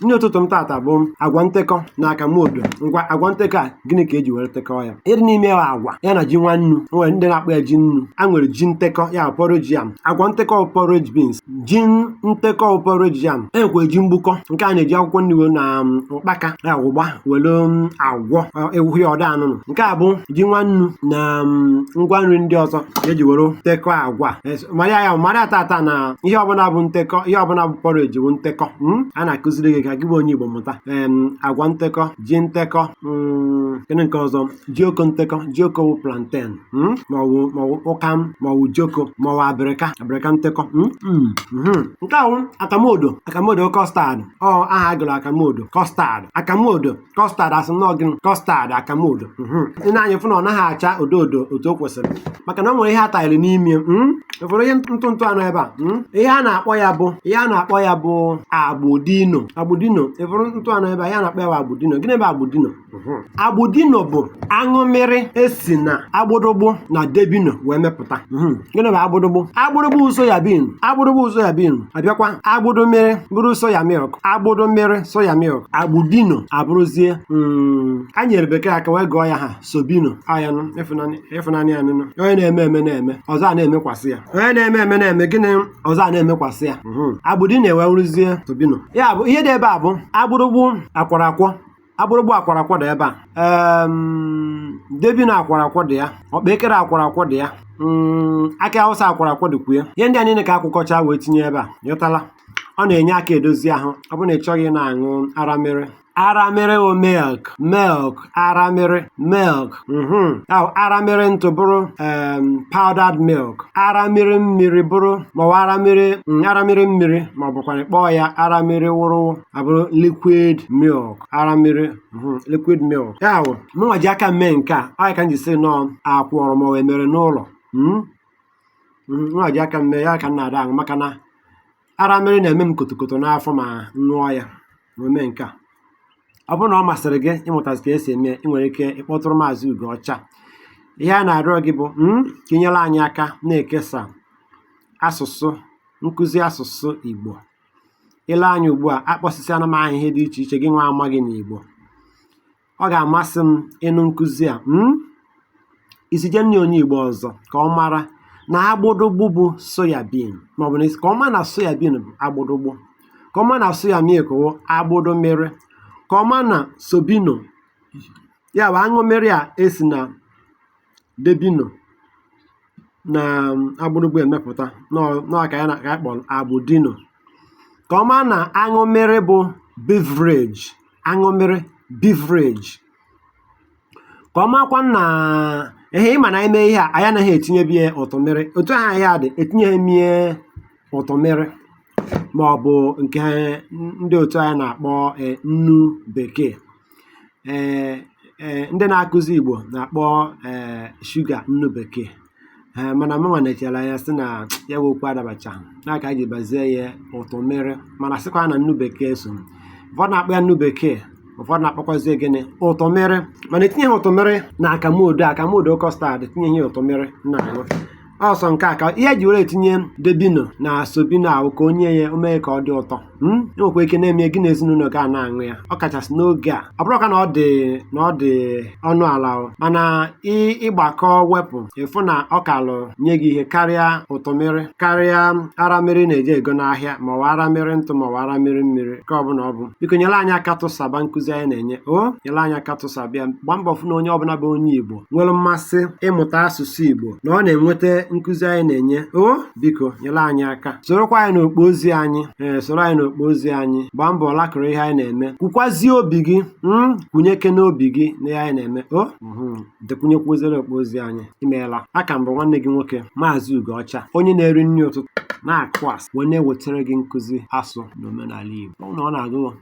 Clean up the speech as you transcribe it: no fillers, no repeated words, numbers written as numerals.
Nri ụtụtụ m tata bụ agwa ntekọ na akamodo. Ngwa agwa ntekọ a gịnị ka eji were tekọọ ya? Ihe dị n'ime ya agwa ya na ji nwannu. O nwere ndị na-akpọ ya ji nnu. A nwere ji ntekọ ya porridge yam. Agwa ntekọ porridge beans. Ji ntekọ porridge yam. E nwekwa ji mgbukọ nke a na-eji akwụkwọ nri na ụkpaka ya ụgba were agwọ ewu ya ọda anụnụ. Nke a bụ ji nwannu na ngwa nri ndị ọzọ eji were tekọ agwa. Mara tata na ihe ọbụla bụ ntekọ, ihe ọbụla bụ porridge bụ ntekọ. A na-akụziri gị ka gị bụ onye Igbo mụta agwa ntekọ, ji ntekọ, gịnị nke ọzọ, jioko ntekọ. Jioko bụ plantain, maọbụ ụkam, maọbụ joko, maọbụ abịrịka ntekọ. Nke ahụ akamodo kọstad. Ọ aha agụrụ akamodo kọstad. Akamodo kọstad asị nọọ gịnị kọstad akamodo. Ị na-anya fụ na ọ naghị acha odo odo otu o kwesịrị maka na o nwere ihe atanyere n'ime. Ụfọdụ ihe ntụ anọ ebe a. Ihe a na-akpọ ya bụ agbụdino. Ịfụrụ ntụ anọ ebe a, ya na-akpọ ya bụ agbụdino. Gịnị bụ agbụdino? Agbụdino bụ aṅụmmiri esi na agbụdụgbụ na debino wee mepụta. Gịnị bụ agbụdụgbụ? Agbụdụgbụ soyabin abịakwa agbụdụ mmiri bụrụ soya milk. Agbụdụ mmiri soya milk. Agbụdino abụrụzie a nyere bekee aka wee gụọ ya ha sobino. Ayanụ ịfụnanya ya nụnụ. Onye na-eme na-eme ọzọ a na-emekwasị ya. Onye na-eme na-eme gịnị ọzọ a na-emekwasị ya. Agbụdino ewewuruzie sobino. Ya bụ ihe dị ebe a bụ agbụdụgbụ akwọrọakwọ. Agbụdụgbụ akwọrọakwọ dị ebe a. Debino akwọrọakwọ dị ya. Ọkpaekere akwọrọakwọ dị ya. Akị Awụsa akwọrọakwọ dịkwa ya. Ihe ndị a niile ka akwụkọcha wee tinye ebe a. Nyụtala. Ọ na-enye aka edozi ahụ. Ọ bụrụ na ị chọghị na-aṅụ aramịrị o milk aramịrị milk. Aramịrị ntụ bụrụ powdered milk. Aramịrị mmiri bụrụ maọbụ aramịrị mmiri maọbụkwa kpọọ ya aramịrị wụrụ abụrụ liquid milk. Aramịrị liquid milk. Ya bụ mụnwa ji aka mee nke a. Ọ ya ka m ji sị nọọ akwọrọ ma ọ emere n'ụlọ. Mụnwa ji aka mee ya ka m na-ada aṅụ maka na aramịrị na-eme m kotokoto n'afọ ma ṅụọ ya wee mee nke a. Ọ bụrụ na ọ masịrị gị ịmụtazi ka esi eme, ị nwere ike ịkpọtụrụ Maazị Ugocha. Ihe a na-arịọ gị bụ ka ị nyere anyị aka na-ekesa nkụzi asụsụ Igbo. Ile anya ugbu a akpọsịsịana m aha ihe dị iche iche gị nwa amaghị n'Igbo. Ọ ga-amasị m ịnụ nkụzi a isije nne onye Igbo ọzọ ka ọ mara na agbụdụgbụ bụ soyabin, maọbụ na ka ọ mara na soyabin bụ agbụdụgbụ, ka ọ mara na soya milk bụ agbụdụ mmiri, ka ọ ma na sobino ya bụ aṅụ mmiri a esi na debino na agbụdụgbụ emepụta n'ọka ya ka akpọrọ agbụdino, ka ọ ma na aṅụ mmiri bụ beverage, aṅụ mmiri beverage, ka ọ makwa na ihe ịma na ime ihe a anyị anaghị etinyebi ya ụtụ mmiri. Otu aha ya dị etinyeghị mmiri ụtụ mmiri ma ọ bụ nke ndị otu anyị na-akpọ nnu bekee. Ndị na-akụzi Igbo na-akpọ shuga nnu bekee. Mana mụnwa na-echere anya sị na ya bụ okwu adabachaghị na ka a ji bazie ya ụtụ mmiri, mana sịkwa na nnu bekee so. Ụfọdụ na-akpọ ya nnu bekee, ụfọdụ na-akpọkwazie gịnị ụtụ mmiri, mana etinyeghị ụtụ mmiri na akamodo kọstad. Etinyeghị ụtụ mmiri na aṅụ ọsọ nke a ka ihe ji were etinye debino na sobino ahụ ka onye ya omee ka ọ dị ụtọ. Enwekwa ike na-eme gị na ezinụlọ ga na-aṅụ ya, ọ kachasị n'oge a. Ọ bụrụ ka na ọ dị ọnụ ala, mana ịgbakọ wepụ ịfụ na ọ kalụ nye gị ihe karịa ụtụ mmiri, karịa aramịrị na-eje ego n'ahịa, maọbụ aramịrị ntụ maọbụ aramịrị mmiri, ka ọ bụla ọ bụ. Biko nyere anyị aka tụsaba nkụzi anyị na-enye. Nyere anyị aka tụsabịa. Gbaa mbọ fụ na onye ọbụla bụ onye Igbo nwere mmasị ịmụta asụsụ Igbo na ọ na-enweta nkụzi anyị na-enye. Biko nyere anyị aka, sorokwa anyị n'okpo ozi anyị. Soro anyị n'okpo ozi anyị. Gbaa mbọ lakụrụ ihe anyị na-eme. Kwukwazie obi gị, kwunyeke n'obi gị na ihe anyị na-eme. Dekwunyekwuozere okpo ozi anyị. Imeela. Aka m bụ nwanne gị nwoke Maazị Ugocha, onye na-eri nri ụtụtụ na-akụ asị wee na-ewetara gị nkụzi asụ na omenala Igbo. Ọ na ọ na-agụ